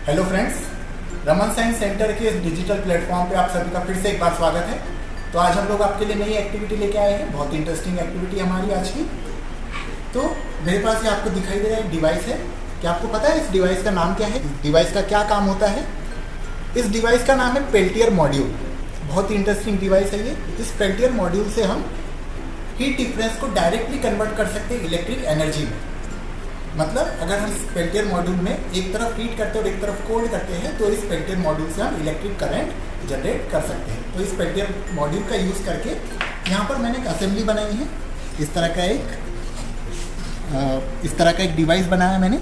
Hello friends, Raman science centre के इस digital platform पे आप सभी का फिर से एक बार स्वागत है। तो आज हम लोग आपके लिए नई एक्टिविटी लेके आए हैं। बहुत इंटरेस्टिंग एक्टिविटी हमारी आज की। तो मेरे पास ये आपको दिखाई दे रहा है एक डिवाइस है। क्या आपको पता है इस डिवाइस का नाम क्या है? इस डिवाइस का क्या काम होता है? इस डिवाइस का नाम है पेल्टियर मॉड्यूल। बहुत ही इंटरेस्टिंग डिवाइस है ये। इस पेल्टियर मॉड्यूल से हम हीट डिफरेंस को डायरेक्टली कन्वर्ट कर सकते हैं इलेक्ट्रिक एनर्जी में। मतलब अगर हम इस पेल्टियर मॉड्यूल में एक तरफ हीट करते हैं और एक तरफ कोल्ड करते हैं तो इस पेल्टियर मॉड्यूल से हम इलेक्ट्रिक करंट जनरेट कर सकते हैं। तो इस पेल्टियर मॉड्यूल का यूज़ करके यहाँ पर मैंने एक असेंबली बनाई है। इस तरह का एक डिवाइस बनाया है मैंने।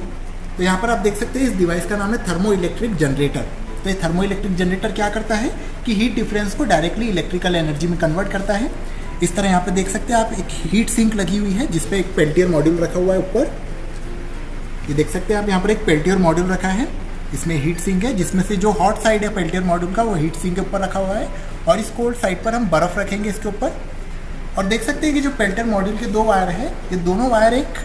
तो यहाँ पर आप देख सकते हैं इस डिवाइस का नाम है थर्मो इलेक्ट्रिक जनरेटर। तो ये थर्मो इलेक्ट्रिक जनरेटर क्या करता है कि हीट डिफरेंस को डायरेक्टली इलेक्ट्रिकल एनर्जी में कन्वर्ट करता है। इस तरह यहाँ पर देख सकते हैं आप, एक हीट सिंक लगी हुई है जिसपे एक पेल्टियर मॉड्यूल रखा हुआ है ऊपर। ये देख सकते हैं आप, यहाँ पर एक पेल्टियर मॉड्यूल रखा है। इसमें हीट सिंक है जिसमें से जो हॉट साइड है पेल्टियर मॉड्यूल का वो हीट सिंक के ऊपर रखा हुआ है, और इस कोल्ड साइड पर हम बर्फ़ रखेंगे इसके ऊपर। और देख सकते हैं कि जो पेल्टियर मॉड्यूल के दो वायर है, ये दोनों वायर एक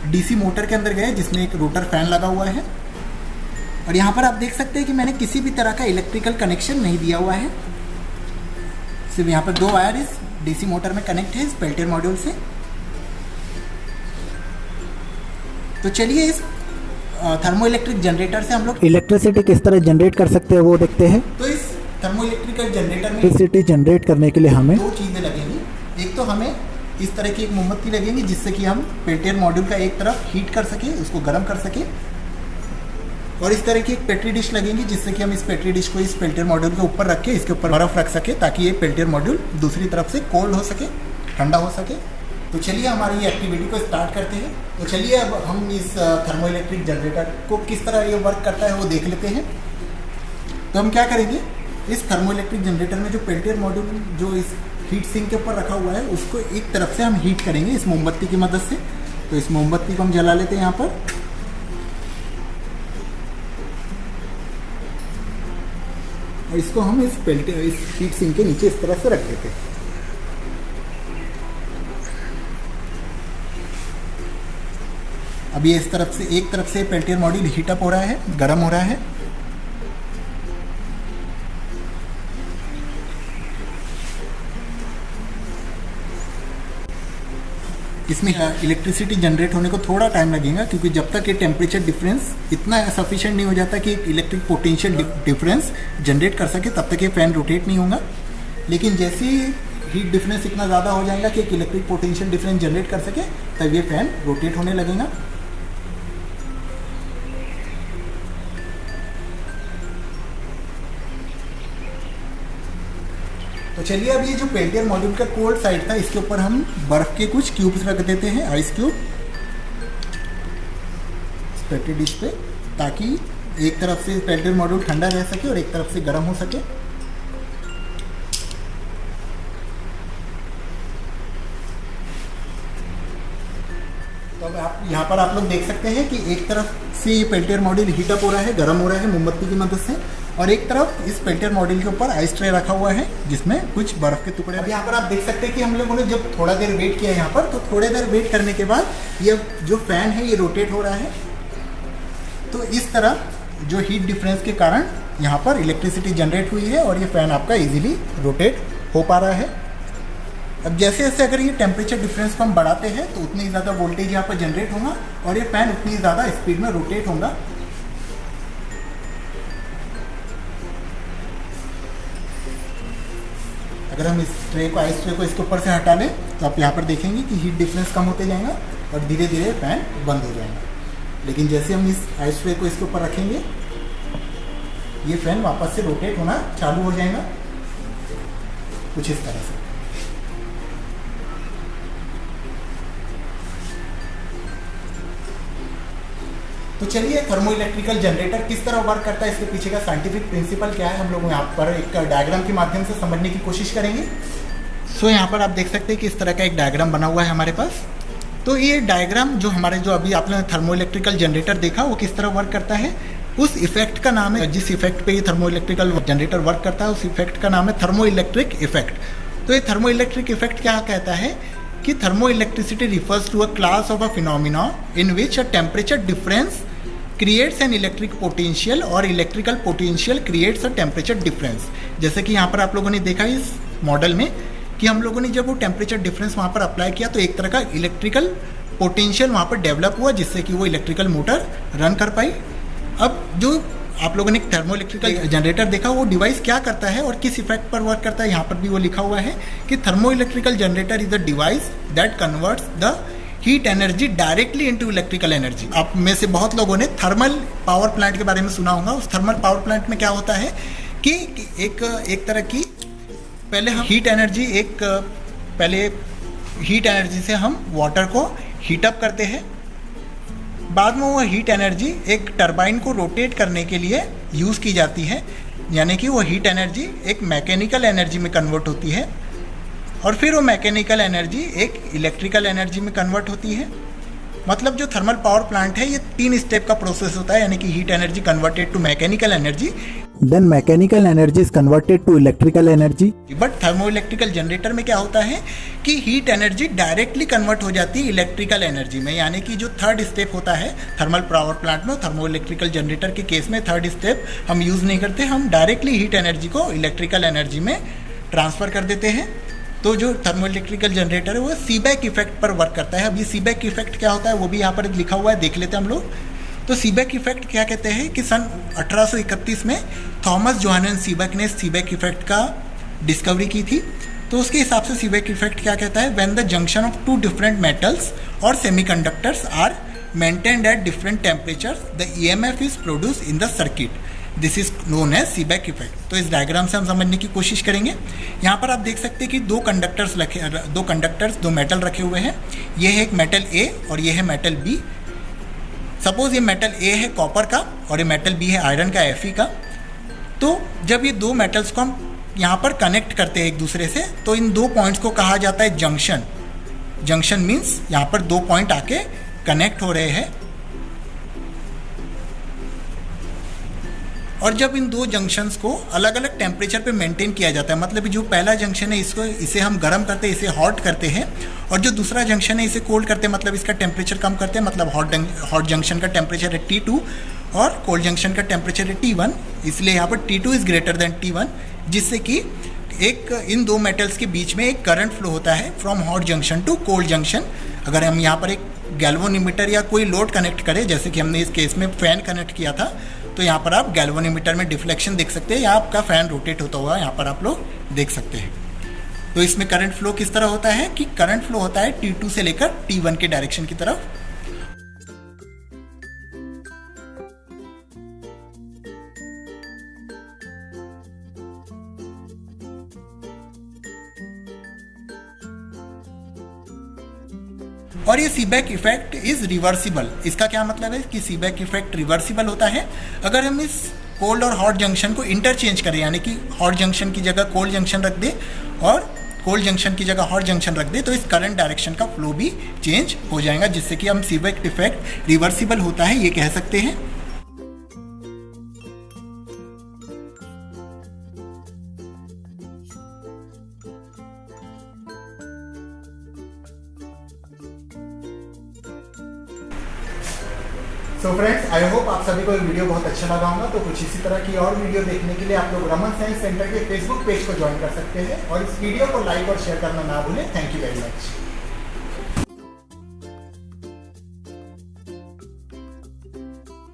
डीसी मोटर के अंदर गए जिसमें एक रोटर फैन लगा हुआ है। और यहाँ पर आप देख सकते हैं कि मैंने किसी भी तरह का इलेक्ट्रिकल कनेक्शन नहीं दिया हुआ है। सिर्फ यहाँ पर दो वायर इस डीसी मोटर में कनेक्ट है इस पेल्टियर मॉड्यूल से। तो चलिए इस थर्मो इलेक्ट्रिक जनरेटर से हम लोग इलेक्ट्रिसिटी किस तरह जनरेट कर सकते हैं वो देखते हैं। तो इस थर्मो इलेक्ट्रिकल जनरेटर में इलेक्ट्रिसिटी जनरेट करने के लिए हमें दो चीज़ें लगेंगी। एक तो हमें इस तरह की एक मोमबत्ती लगेंगी जिससे कि हम पेल्टियर मॉड्यूल का एक तरफ हीट कर सके, उसको गर्म कर सके। और इस तरह की एक पेट्री डिश लगेंगी जिससे कि हम इस पेट्री डिश को इस पेल्टियर मॉड्यूल के ऊपर रख के इसके ऊपर बर्फ़ रख सके ताकि ये पेल्टियर मॉड्यूल दूसरी तरफ से कोल्ड हो सके, ठंडा हो सके। तो चलिए हमारी ये एक्टिविटी को स्टार्ट करते हैं। तो चलिए अब हम इस थर्मो इलेक्ट्रिक जनरेटर को किस तरह ये वर्क करता है वो देख लेते हैं। तो हम क्या करेंगे, इस थर्मो इलेक्ट्रिक जनरेटर में जो पेल्टियर मॉड्यूल जो इस हीट सिंक के ऊपर रखा हुआ है उसको एक तरफ से हम हीट करेंगे इस मोमबत्ती की मदद से। तो इस मोमबत्ती को हम जला लेते हैं यहाँ पर। और इसको हम इस हीट सिंक के नीचे इस तरह से रख देते हैं। अब ये इस तरफ से एक तरफ से पेल्टियर मॉड्यूल हीटअप हो रहा है, गर्म हो रहा है। इसमें इलेक्ट्रिसिटी जनरेट होने को थोड़ा टाइम लगेगा क्योंकि जब तक ये टेम्परेचर डिफरेंस इतना सफिशिएंट नहीं हो जाता कि इलेक्ट्रिक पोटेंशियल डिफरेंस जनरेट कर सके तब तक ये फ़ैन रोटेट नहीं होगा। लेकिन जैसे ही हीट डिफरेंस इतना ज़्यादा हो जाएगा कि एक इलेक्ट्रिक पोटेंशियल डिफरेंस जनरेट कर सके तब ये फ़ैन रोटेट होने लगेगा। तो चलिए अब ये जो पेल्टियर मॉड्यूल का कोल्ड साइड था इसके ऊपर हम बर्फ के कुछ क्यूब्स रख देते हैं, आइस क्यूब इस पेल्टियर डिश पे, ताकि एक तरफ से पेल्टियर मॉड्यूल ठंडा रह सके और एक तरफ से गर्म हो सके। तो अब आप यहाँ पर आप लोग देख सकते हैं कि एक तरफ से ये पेल्टियर मॉड्यूल हीटअप हो रहा है, गर्म हो रहा है मोमबत्ती की मदद से, और एक तरफ इस पेल्टियर मॉड्यूल के ऊपर आइस ट्रे रखा हुआ है जिसमें कुछ बर्फ के टुकड़े। अब यहाँ पर आप देख सकते हैं कि हम लोगों ने जब थोड़ा देर वेट किया यहाँ पर, तो थोड़ी देर वेट करने के बाद ये जो फैन है ये रोटेट हो रहा है। तो इस तरह जो हीट डिफरेंस के कारण यहाँ पर इलेक्ट्रिसिटी जनरेट हुई है और ये फैन आपका ईजिली रोटेट हो पा रहा है। अब जैसे जैसे अगर ये टेम्परेचर डिफरेंस को हम बढ़ाते हैं तो उतनी ज़्यादा वोल्टेज यहाँ पर जनरेट होगा और ये फैन उतनी ज़्यादा स्पीड में रोटेट होगा। अगर हम इस ट्रे को, आइस ट्रे को इसके ऊपर से हटा लें तो आप यहाँ पर देखेंगे कि हीट डिफरेंस कम होते जाएगा और धीरे धीरे फैन बंद हो जाएगा। लेकिन जैसे हम इस आइस ट्रे को इसके ऊपर रखेंगे ये फैन वापस से रोटेट होना चालू हो जाएगा, कुछ इस तरह से। तो चलिए थर्मो इलेक्ट्रिकल जनरेटर किस तरह वर्क करता है, इसके पीछे का साइंटिफिक प्रिंसिपल क्या है, हम लोग यहाँ पर एक डायग्राम के माध्यम से समझने की कोशिश करेंगे। सो यहाँ पर आप देख सकते हैं कि इस तरह का एक डायग्राम बना हुआ है हमारे पास। तो ये डायग्राम जो अभी आपने थर्मो इलेक्ट्रिकल जनरेटर देखा वो किस तरह वर्क करता है, उस इफेक्ट का नाम है, जिस इफेक्ट पे ये थर्मो इलेक्ट्रिकल जनरेटर वर्क करता है उस इफेक्ट का नाम है थर्मो इलेक्ट्रिक इफेक्ट। तो ये थर्मो इलेक्ट्रिक इफेक्ट क्या कहता है कि thermoelectricity refers to a class of a phenomena in which a temperature difference creates an electric potential और electrical potential creates a temperature difference. जैसे कि यहाँ पर आप लोगों ने देखा इस मॉडल में कि हम लोगों ने जब वो टेम्परेचर डिफरेंस वहाँ पर अप्लाई किया तो एक तरह का इलेक्ट्रिकल पोटेंशियल वहाँ पर डेवलप हुआ जिससे कि वो इलेक्ट्रिकल मोटर रन कर पाई। अब जो आप लोगों ने एक थर्मो इलेक्ट्रिकल जनरेटर देखा, वो डिवाइस क्या करता है और किस इफेक्ट पर वर्क करता है, यहाँ पर भी वो लिखा हुआ है कि thermo electrical generator is the device that converts the heat energy directly into electrical energy. आप में से बहुत लोगों ने थर्मल पावर प्लांट के बारे में सुना होगा। उस थर्मल पावर प्लांट में क्या होता है कि एक तरह की पहले हम हीट एनर्जी से हम वाटर को हीट अप करते हैं, बाद में वो हीट एनर्जी एक टरबाइन को रोटेट करने के लिए यूज़ की जाती है, यानी कि वो हीट एनर्जी एक मैकेनिकल एनर्जी में कन्वर्ट होती है और फिर वो मैकेनिकल एनर्जी एक इलेक्ट्रिकल एनर्जी में कन्वर्ट होती है। मतलब जो थर्मल पावर प्लांट है ये 3 स्टेप का प्रोसेस होता है, यानी कि heat energy converted to mechanical energy, then mechanical energy is converted to electrical energy. But thermo electrical generator में क्या होता है कि हीट एनर्जी डायरेक्टली कन्वर्ट हो जाती है इलेक्ट्रिकल एनर्जी में, यानी कि जो थर्ड स्टेप होता है थर्मल पावर प्लांट में, थर्मो इलेक्ट्रिकल जनरेटर के केस में थर्ड स्टेप हम यूज़ नहीं करते, हम डायरेक्टली हीट एनर्जी को इलेक्ट्रिकल एनर्जी में ट्रांसफ़र कर देते हैं। तो जो थर्मो इलेक्ट्रिकल जनरेटर है वो सीबैक इफेक्ट पर वर्क करता है। अब ये सीबैक इफेक्ट क्या होता है वो भी यहाँ पर लिखा हुआ है, देख लेते हैं हम लोग। तो सीबैक इफेक्ट क्या कहते हैं कि सन 1831 में थॉमस जोहानन सीबैक ने सीबैक इफेक्ट का डिस्कवरी की थी। तो उसके हिसाब से सीबैक इफेक्ट क्या कहता है, when the junction of 2 different metals or semiconductors are maintained at different temperature the EMF is produce in the circuit, this is known as Seebeck effect. तो इस डायग्राम से हम समझने की कोशिश करेंगे। यहाँ पर आप देख सकते हैं कि दो मेटल रखे हुए हैं। ये है एक मेटल ए और ये है मेटल बी। सपोज ये मेटल ए है कॉपर का और ये मेटल बी है आयरन का, Fe का। तो जब ये 2 मेटल्स को हम यहाँ पर कनेक्ट करते हैं एक दूसरे से तो इन 2 पॉइंट्स को कहा जाता है जंक्शन। जंक्शन मीन्स यहाँ पर 2 पॉइंट आके कनेक्ट हो रहे हैं और जब इन 2 जंक्शंस को अलग अलग टेम्परेचर पे मेंटेन किया जाता है, मतलब जो पहला जंक्शन है इसे हम गर्म करते हैं, इसे हॉट करते हैं, और जो दूसरा जंक्शन है इसे कोल्ड करते हैं, मतलब इसका टेम्परेचर कम करते हैं। मतलब हॉट जंक्शन का टेम्परेचर है T2 और कोल्ड जंक्शन का टेम्परेचर है T1, इसलिए यहाँ पर T2 is greater than T1, जिससे कि इन 2 मेटल्स के बीच में एक करंट फ्लो होता है from hot junction to cold junction. अगर हम यहाँ पर एक गैल्वेनोमीटर या कोई लोड कनेक्ट करें, जैसे कि हमने इस केस में फैन कनेक्ट किया था, तो यहाँ पर आप गैल्वेनोमीटर में डिफ्लेक्शन देख सकते हैं या आपका फैन रोटेट होता हुआ यहाँ पर आप लोग देख सकते हैं। तो इसमें करंट फ्लो किस तरह होता है कि करंट फ्लो होता है T2 से लेकर T1 के डायरेक्शन की तरफ। और ये सीबैक इफेक्ट इज रिवर्सिबल। इसका क्या मतलब है कि सीबैक इफेक्ट रिवर्सिबल होता है अगर हम इस कोल्ड और हॉट जंक्शन को इंटरचेंज करें, यानी कि हॉट जंक्शन की जगह कोल्ड जंक्शन रख दे और कोल्ड जंक्शन की जगह हॉट जंक्शन रख दे, तो इस करंट डायरेक्शन का फ्लो भी चेंज हो जाएगा, जिससे कि हम सीबैक इफेक्ट रिवर्सिबल होता है ये कह सकते हैं। सो फ्रेंड्स, आई होप आप सभी को ये वीडियो बहुत अच्छा लगा होगा। तो कुछ इसी तरह की और वीडियो देखने के लिए आप लोग रमन साइंस सेंटर के फेसबुक पेज को ज्वाइन कर सकते हैं और इस वीडियो को लाइक और शेयर करना ना भूलें। Thank you very much.